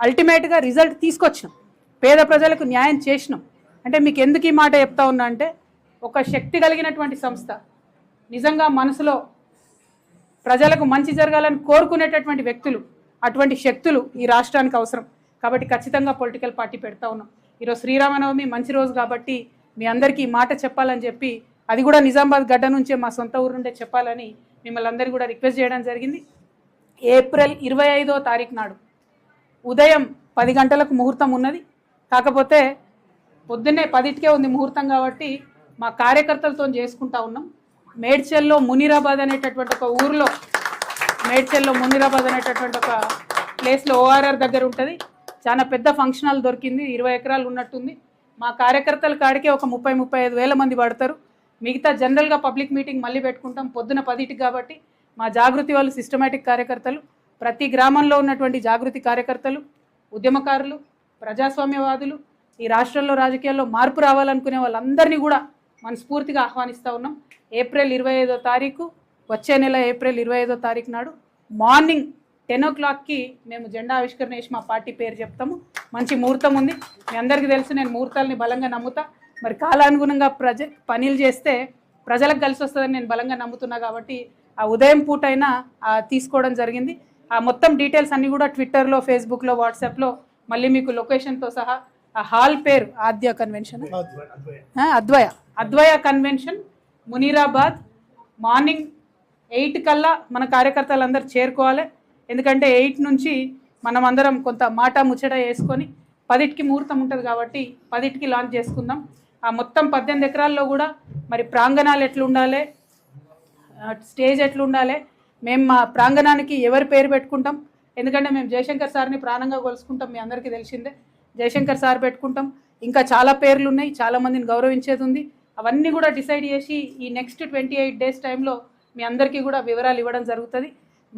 అల్టిమేట్గా రిజల్ట్ తీసుకొచ్చినాం, పేద ప్రజలకు న్యాయం చేసినాం. అంటే మీకు ఎందుకు ఈ మాట చెప్తా ఉన్నా అంటే, ఒక శక్తి కలిగినటువంటి సంస్థ, నిజంగా మనసులో ప్రజలకు మంచి జరగాలని కోరుకునేటటువంటి వ్యక్తులు, అటువంటి శక్తులు ఈ రాష్ట్రానికి అవసరం. కాబట్టి ఖచ్చితంగా పొలిటికల్ పార్టీ పెడతా ఉన్నాం. ఈరోజు శ్రీరామనవమి మంచి రోజు కాబట్టి మీ అందరికీ ఈ మాట చెప్పాలని చెప్పి, అది కూడా నిజామాబాద్ గడ్డ నుంచే మా సొంత ఊరు నుండే చెప్పాలని మిమ్మల్ని అందరికీ కూడా రిక్వెస్ట్ చేయడం జరిగింది. ఏప్రిల్ 25వ తారీఖు నాడు ఉదయం 10 గంటలకు ముహూర్తం ఉన్నది. కాకపోతే పొద్దున్నే 10కే ఉంది ముహూర్తం కాబట్టి మా కార్యకర్తలతో చేసుకుంటా ఉన్నాం. మేడ్చల్లో మునీరాబాద్ అనేటటువంటి ఒక ఊరిలో, మేడ్చల్లో మునీరాబాద్ అనేటటువంటి ఒక ప్లేస్లో ORR దగ్గర ఉంటుంది. చాలా పెద్ద ఫంక్షన్ హాల్ దొరికింది, 20 ఎకరాలు ఉన్నట్టుంది. మా కార్యకర్తల కాడికే ఒక 30-35 వేల మంది పడతారు. మిగతా జనరల్గా పబ్లిక్ మీటింగ్ మళ్ళీ పెట్టుకుంటాం పొద్దున 10కి. కాబట్టి మా జాగృతి వాళ్ళు సిస్టమేటిక్ కార్యకర్తలు, ప్రతి గ్రామంలో ఉన్నటువంటి జాగృతి కార్యకర్తలు, ఉద్యమకారులు, ప్రజాస్వామ్యవాదులు, ఈ రాష్ట్రంలో రాజకీయాల్లో మార్పు రావాలనుకునే వాళ్ళందరినీ కూడా మనస్ఫూర్తిగా ఆహ్వానిస్తూ ఉన్నాం. ఏప్రిల్ 25వ తారీఖు, వచ్చే నెల ఏప్రిల్ 25వ తారీఖు నాడు మార్నింగ్ 10 o'clockకి మేము జెండా ఆవిష్కరణ చేసి మా పార్టీ పేరు చెప్తాము. మంచి ముహూర్తం ఉంది, మీ అందరికీ తెలుసు, నేను ముహూర్తాలని బలంగా నమ్ముతా. మరి కాలానుగుణంగా పనులు చేస్తే ప్రజలకు కలిసి వస్తుందని నేను బలంగా నమ్ముతున్నా. కాబట్టి ఆ ఉదయం పూట అయినా తీసుకోవడం జరిగింది. ఆ మొత్తం డీటెయిల్స్ అన్నీ కూడా ట్విట్టర్లో, ఫేస్బుక్లో, వాట్సాప్లో మళ్ళీ మీకు లొకేషన్తో సహా. ఆ హాల్ పేరు ఆద్య కన్వెన్షన్, అద్వయ కన్వెన్షన్, మునీరాబాద్. మార్నింగ్ 8 కల్లా మన కార్యకర్తలందరూ చేరుకోవాలి. ఎందుకంటే 8 నుంచి మనం అందరం కొంత మాట ముచ్చట వేసుకొని 10కి ముహూర్తం ఉంటుంది కాబట్టి 10కి లాంచ్ చేసుకుందాం. ఆ మొత్తం 18 ఎకరాల్లో కూడా మరి ప్రాంగణాలు ఎట్లుండాలి, స్టేజ్ ఎట్లుండాలి, మేము మా ప్రాంగణానికి ఎవరి పేరు పెట్టుకుంటాం. ఎందుకంటే మేము జయశంకర్ సార్ని ప్రాణంగా కొలుసుకుంటాం, మీ అందరికీ తెలిసిందే. జయశంకర్ సార్ పెట్టుకుంటాం, ఇంకా చాలా పేర్లు ఉన్నాయి, చాలామందిని గౌరవించేది ఉంది. అవన్నీ కూడా డిసైడ్ చేసి ఈ నెక్స్ట్ 28 days టైంలో మీ అందరికీ కూడా వివరాలు ఇవ్వడం జరుగుతుంది.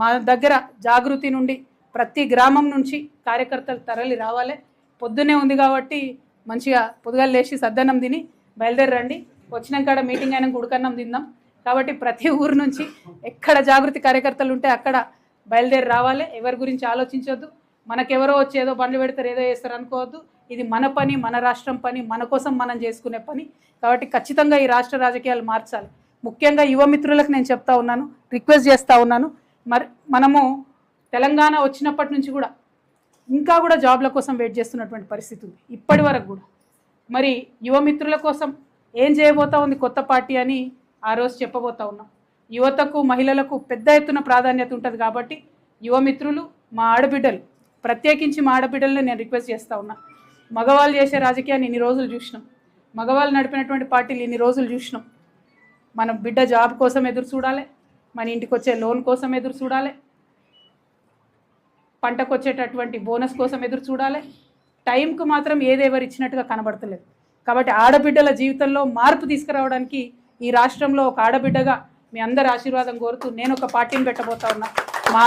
మా దగ్గర జాగృతి నుండి ప్రతి గ్రామం నుంచి కార్యకర్తలు తరలి రావాలి. పొద్దున్నే ఉంది కాబట్టి మంచిగా పొద్దుగా లేచి సద్దన్నం తిని బయలుదేరండి. వచ్చినాక మీటింగ్ అయినా ఉడకన్నం తిందాం. కాబట్టి ప్రతి ఊరు నుంచి ఎక్కడ జాగృతి కార్యకర్తలు ఉంటే అక్కడ బయలుదేరి రావాలి. ఎవరి గురించి ఆలోచించొద్దు, మనకెవరో వచ్చి ఏదో బండ్లు పెడతారు, ఏదో చేస్తారు అనుకోవద్దు. ఇది మన పని, మన రాష్ట్రం పని, మన కోసం మనం చేసుకునే పని. కాబట్టి ఖచ్చితంగా ఈ రాష్ట్ర రాజకీయాలు మార్చాలి. ముఖ్యంగా యువ మిత్రులకు నేను చెప్తా ఉన్నాను, రిక్వెస్ట్ చేస్తూ ఉన్నాను. మరి మనము తెలంగాణ వచ్చినప్పటి నుంచి కూడా ఇంకా కూడా జాబ్ల కోసం వెయిట్ చేస్తున్నటువంటి పరిస్థితి ఉంది ఇప్పటి వరకు కూడా. మరి యువ మిత్రుల కోసం ఏం చేయబోతా ఉంది కొత్త పార్టీ అని ఆ రోజు చెప్పబోతా ఉన్నాం. యువతకు, మహిళలకు పెద్ద ఎత్తున ప్రాధాన్యత ఉంటుంది కాబట్టి యువ మిత్రులు, మా ఆడబిడ్డలు, ప్రత్యేకించి మా ఆడబిడ్డలను నేను రిక్వెస్ట్ చేస్తూ ఉన్నా. మగవాళ్ళు చేసే రాజకీయాన్ని ఇన్ని రోజులు చూసినాం, మగవాళ్ళు నడిపినటువంటి పార్టీలు ఇన్ని రోజులు చూసినాం. మన బిడ్డ జాబ్ కోసం ఎదురు చూడాలి, మన ఇంటికి వచ్చే లోన్ కోసం ఎదురు చూడాలి, పంటకు వచ్చేటటువంటి బోనస్ కోసం ఎదురు చూడాలి. టైంకు మాత్రం ఏదేవరు ఇచ్చినట్టుగా కనబడతలేదు. కాబట్టి ఆడబిడ్డల జీవితంలో మార్పు తీసుకురావడానికి ఈ రాష్ట్రంలో ఒక ఆడబిడ్డగా మీ అందరి ఆశీర్వాదం కోరుతూ నేను ఒక పార్టీని పెట్టబోతా ఉన్నా. మా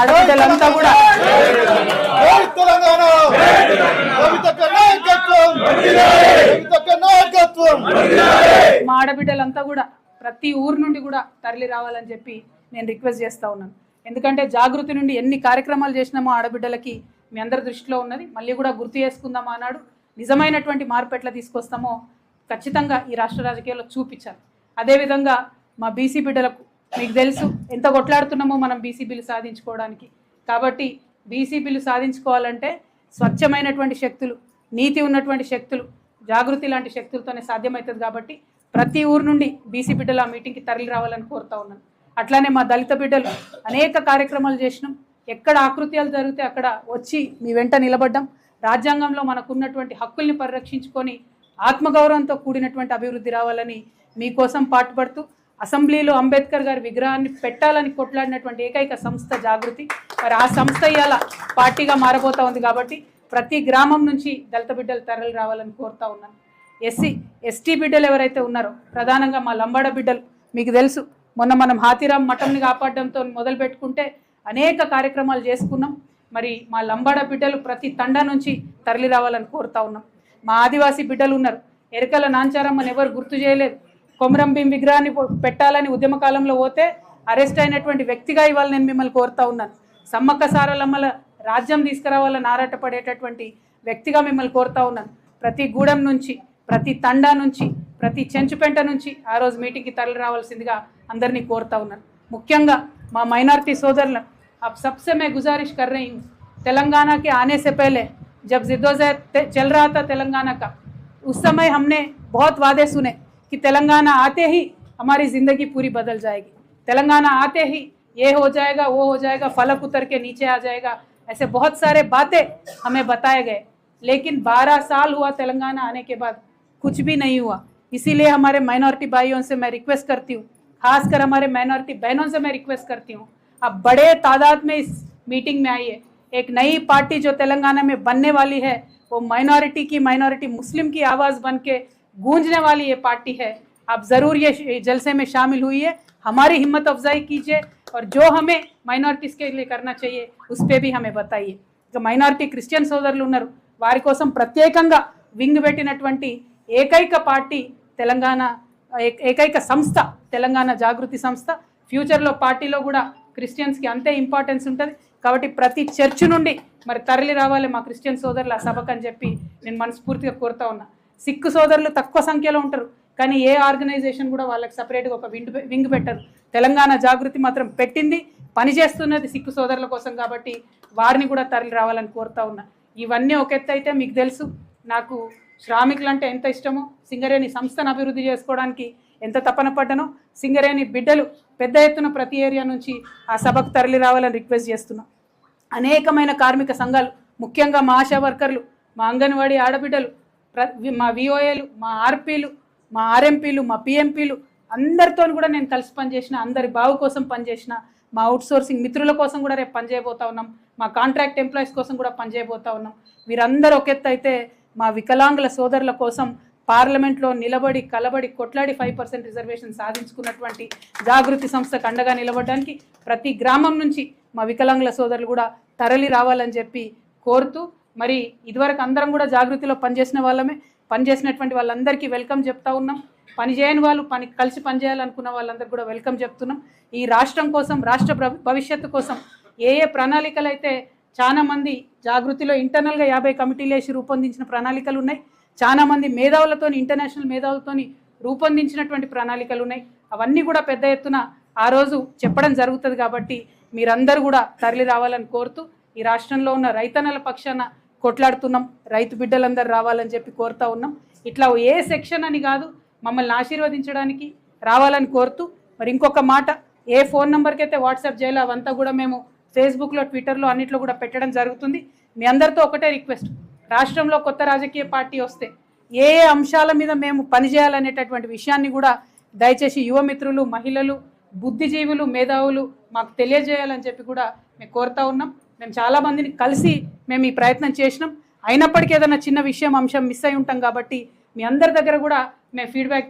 ఆడబిడ్డలంతా కూడా ప్రతి ఊరు నుండి కూడా తరలి రావాలని చెప్పి నేను రిక్వెస్ట్ చేస్తూ ఉన్నాను. ఎందుకంటే జాగృతి నుండి ఎన్ని కార్యక్రమాలు చేసినామో ఆడబిడ్డలకి మీ అందరి దృష్టిలో ఉన్నది. మళ్ళీ కూడా గుర్తు చేసుకుందాం, ఆనాడు నిజమైనటువంటి మార్పు ఎట్లా తీసుకొస్తామో ఖచ్చితంగా ఈ రాష్ట్ర రాజకీయాల్లో చూపించాలి. అదేవిధంగా మా బీసీ బిడ్డలకు మీకు తెలుసు ఎంత కొట్లాడుతున్నామో మనం బీసీ బిల్లు సాధించుకోవడానికి. కాబట్టి బీసీ బిల్లు సాధించుకోవాలంటే స్వచ్ఛమైనటువంటి శక్తులు, నీతి ఉన్నటువంటి శక్తులు, జాగృతి లాంటి శక్తులతోనే సాధ్యమవుతుంది. కాబట్టి ప్రతి ఊరు నుండి బీసీ బిడ్డలు ఆ మీటింగ్కి తరలి రావాలని కోరుతా ఉన్నాను. అట్లానే మా దళిత బిడ్డలు అనేక కార్యక్రమాలు చేసినాం. ఎక్కడ ఆకృత్యాలు జరిగితే అక్కడ వచ్చి మీ వెంట నిలబడ్డాం. రాజ్యాంగంలో మనకున్నటువంటి హక్కుల్ని పరిరక్షించుకొని ఆత్మగౌరవంతో కూడినటువంటి అభివృద్ధి రావాలని మీకోసం పాటుపడుతూ అసెంబ్లీలో అంబేద్కర్ గారి విగ్రహాన్ని పెట్టాలని కొట్లాడినటువంటి ఏకైక సంస్థ జాగృతి. మరి ఆ సంస్థ ఇవాళ పార్టీగా మారబోతా ఉంది. కాబట్టి ప్రతి గ్రామం నుంచి దళిత బిడ్డలు తరలి రావాలని కోరుతా ఉన్నాను. ఎస్సీ ఎస్టీ బిడ్డలు ఎవరైతే ఉన్నారో, ప్రధానంగా మా లంబాడ బిడ్డలు, మీకు తెలుసు మొన్న మనం హాతీరాం మఠంని కాపాడడంతో మొదలు పెట్టుకుంటే అనేక కార్యక్రమాలు చేసుకున్నాం. మరి మా లంబాడ బిడ్డలు ప్రతి తండా నుంచి తరలి రావాలని కోరుతా ఉన్నాం. మా ఆదివాసీ బిడ్డలు ఉన్నారు, ఎరకల నాంచారమ్మని ఎవరు గుర్తు చేయలేదు. కొమరం భీం విగ్రహాన్ని పెట్టాలని ఉద్యమ కాలంలో పోతే అరెస్ట్ అయినటువంటి వ్యక్తిగా ఇవాళ నేను మిమ్మల్ని కోరుతా ఉన్నాను. సమ్మక్క సారలమ్మల రాజ్యం తీసుకురావాలని ఆరాటపడేటటువంటి వ్యక్తిగా మిమ్మల్ని కోరుతా ఉన్నాను. ప్రతి గూడెం నుంచి, ప్రతి తండా నుంచి, ప్రతి చెంచుపెంట నుంచి ఆ రోజు మీటింగ్కి తరలి రావాల్సిందిగా అందరినీ కోరుతా ఉన్నాను. ముఖ్యంగా మా మైనారిటీ सोदर अब सबसे मैं गुजारिश कर रही हूँ, तेलंगाना के आने से पहले जब जिद्दोजहद चल रहा था तेलंगाना का, उस समय हमने बहुत वादे सुने कि तेलंगाना आते ही हमारी ज़िंदगी पूरी बदल जाएगी, तेलंगाना आते ही ये हो जाएगा, वो हो जाएगा, फलक उतर के नीचे आ जाएगा, ऐसे बहुत सारे बातें हमें बताए गए। लेकिन 12 साल हुआ तेलंगाना आने के बाद, कुछ भी नहीं हुआ। इसीलिए हमारे माइनॉरिटी भाइयों से मैं रिक्वेस्ट करती हूँ, खासकर हमारे माइनॉरिटी बहनों से मैं रिक्वेस्ट करती हूँ, अब बड़े तादाद में इस मीटिंग में आइए। एक नई पार्टी जो तेलंगाना में बनने वाली है, वो माइनॉरिटी की, माइनॉरिटी मुस्लिम की आवाज़ बन के गूंजने वाली ये पार्टी है। आप ज़रूर ये जलसे में शामिल हुई है, हमारी हिम्मत अफजाई कीजिए और जो हमें माइनॉरिटीज़ के लिए करना चाहिए उस पर भी हमें बताइए। जो माइनॉरिटी क्रिश्चियन సోదరులు ఉన్నారు వారి కోసం ప్రత్యేకంగా వింగ్ పెట్టినటువంటి ఏకైక పార్టీ తెలంగాణ, ఏకైక సంస్థ తెలంగాణ జాగృతి సంస్థ. ఫ్యూచర్లో పార్టీలో కూడా క్రిస్టియన్స్కి అంతే ఇంపార్టెన్స్ ఉంటుంది కాబట్టి ప్రతి చర్చ్ నుండి మరి తరలి రావాలి మా క్రిస్టియన్ సోదరులు ఆ సభకు అని చెప్పి నేను మనస్ఫూర్తిగా కోరుతా ఉన్నా. సిక్ సోదరులు తక్కువ సంఖ్యలో ఉంటారు కానీ ఏ ఆర్గనైజేషన్ కూడా వాళ్ళకి సపరేట్గా ఒక వింగ్ పెట్టరు. తెలంగాణ జాగృతి మాత్రం పెట్టింది, పనిచేస్తున్నది సిక్ సోదరుల కోసం కాబట్టి వారిని కూడా తరలి రావాలని కోరుతా ఉన్నా. ఇవన్నీ ఒక ఎత్తు అయితే మీకు తెలుసు నాకు శ్రామికులు అంటే ఎంత ఇష్టమో, సింగరేణి సంస్థను అభివృద్ధి చేసుకోవడానికి ఎంత తపన పడ్డానో, సింగరేణి బిడ్డలు పెద్ద ఎత్తున ప్రతి ఏరియా నుంచి ఆ సభకు తరలి రావాలని రిక్వెస్ట్ చేస్తున్నాం. అనేకమైన కార్మిక సంఘాలు, ముఖ్యంగా మా ఆశా వర్కర్లు, మా అంగన్వాడీ ఆడబిడ్డలు, మా విఓఏలు, మా ఆర్పీలు, మా ఆర్ఎంపీలు, మా పిఎంపీలు అందరితో కూడా నేను కలిసి పనిచేసిన, అందరి బావు కోసం పనిచేసిన, మా అవుట్సోర్సింగ్ మిత్రుల కోసం కూడా రేపు పనిచేయబోతా ఉన్నాం, మా కాంట్రాక్ట్ ఎంప్లాయీస్ కోసం కూడా పనిచేయబోతా ఉన్నాం. వీరందరూ ఒక ఎత్తు అయితే మా వికలాంగుల సోదరుల కోసం పార్లమెంట్లో నిలబడి కలబడి కొట్లాడి 5% రిజర్వేషన్ సాధించుకున్నటువంటి జాగృతి సంస్థకు అండగా నిలబడడానికి ప్రతి గ్రామం నుంచి మా వికలాంగుల సోదరులు కూడా తరలి రావాలని చెప్పి కోరుతూ, మరి ఇదివరకు అందరం కూడా జాగృతిలో పనిచేసిన వాళ్ళమే, పనిచేసినటువంటి వాళ్ళందరికీ వెల్కమ్ చెప్తా ఉన్నాం. పనిచేయని వాళ్ళు కలిసి పనిచేయాలనుకున్న వాళ్ళందరికీ కూడా వెల్కమ్ చెప్తున్నాం. ఈ రాష్ట్రం కోసం, రాష్ట్ర భవిష్యత్తు కోసం ఏ ప్రణాళికలు అయితే చాలామంది జాగృతిలో ఇంటర్నల్గా 50 కమిటీలు వేసి రూపొందించిన ప్రణాళికలు ఉన్నాయి, చాలామంది మేధావులతో, ఇంటర్నేషనల్ మేధావులతో రూపొందించినటువంటి ప్రణాళికలు ఉన్నాయి. అవన్నీ కూడా పెద్ద ఎత్తున ఆ రోజు చెప్పడం జరుగుతుంది కాబట్టి మీరందరూ కూడా తరలి రావాలని కోరుతూ, ఈ రాష్ట్రంలో ఉన్న రైతన్నల పక్షాన కొట్లాడుతున్నాం, రైతు బిడ్డలందరూ రావాలని చెప్పి కోరుతా ఉన్నాం. ఇట్లా ఏ సెక్షన్ అని కాదు, మమ్మల్ని ఆశీర్వదించడానికి రావాలని కోరుతూ, మరి ఇంకొక మాట, ఏ ఫోన్ నెంబర్కి అయితే వాట్సాప్ చేయాలో అవంతా కూడా మేము ఫేస్బుక్లో, ట్విట్టర్లో అన్నిట్లో కూడా పెట్టడం జరుగుతుంది. మీ అందరితో ఒకటే రిక్వెస్ట్, రాష్ట్రంలో కొత్త రాజకీయ పార్టీ వస్తే ఏ అంశాల మీద మేము పనిచేయాలనేటటువంటి విషయాన్ని కూడా దయచేసి యువమిత్రులు, మహిళలు, బుద్ధిజీవులు, మేధావులు మాకు తెలియజేయాలని చెప్పి కూడా మేము కోరుతా ఉన్నాం. మేము చాలామందిని కలిసి మేము ఈ ప్రయత్నం చేసినాం, అయినప్పటికీ ఏదైనా చిన్న విషయం, అంశం మిస్ అయి ఉంటాం కాబట్టి మీ అందరి దగ్గర కూడా మేము ఫీడ్బ్యాక్